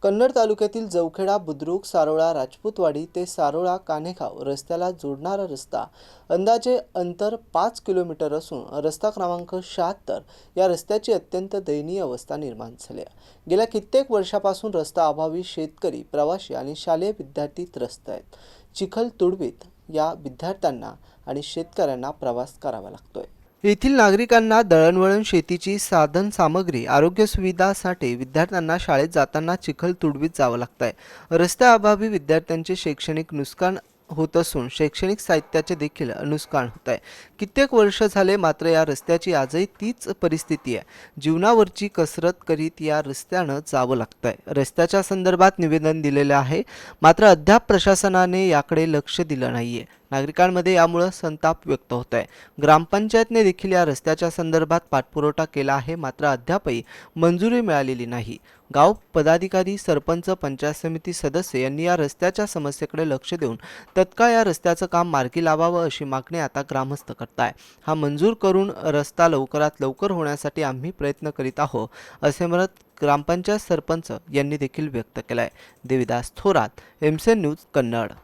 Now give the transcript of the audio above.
कन्नड तालुक्यातील जवखेडा बुद्रुक सारोळा राजपूतवाडी ते सारोळा कानेगाव रस्त्याला जोडणारा रस्ता अंदाजे अंतर 5 किलोमीटर असून रस्ता क्रमांक 76 या रस्त्याची अत्यंत दयनीय अवस्था निर्माण झाली आहे। गेल्या कित्येक वर्षापासून रस्ता अभावी शेतकरी, प्रवासी आणि शालेय विद्यार्थी त्रस्त आहेत। चिखल तुडवीत या विद्यार्थ्यांना आणि शेतकऱ्यांना प्रवास करावा लागतोय। येथील नागरिकांना दळणवळण, शेतीची साधन सामग्री, आरोग्य सुविधांसाठी विद्यार्थ्यांना शाळेत जाताना चिखल तुडवीत जावं लागतंय। रस्त्याअभावी विद्यार्थ्यांचे शैक्षणिक नुकसान होत असून शैक्षणिक साहित्याचे देखील नुकसान होत आहे। कित्येक वर्ष झाले मात्र या रस्त्याची आजही तीच परिस्थिती आहे। जीवनावरची कसरत करीत या रस्त्यानं जावं लागतंय। रस्त्याच्या संदर्भात निवेदन दिलेले आहे, मात्र अद्याप प्रशासनाने याकडे लक्ष दिलं नाहीये। नागरिकांमध्ये यामुळे संताप व्यक्त होत आहे। ग्रामपंचायतने देखील या रस्त्याच्या संदर्भात पाठपुरावा केला आहे, मात्र अद्यापही मंजुरी मिळालेली नाही। गाव पदाधिकारी, सरपंच, पंचायत समिती सदस्य यांनी या रस्त्याच्या समस्येकडे लक्ष देऊन तत्काळ या रस्त्याचं काम मार्गी लावावं अशी मागणी आता ग्रामस्थ करताय। हा मंजूर करून रस्ता लवकरात लवकर होण्यासाठी आम्ही प्रयत्न करीत आहोत असे मत ग्रामपंचायत सरपंच यांनी देखील व्यक्त केलंय। Devidas Thorat, MCN news Kannada.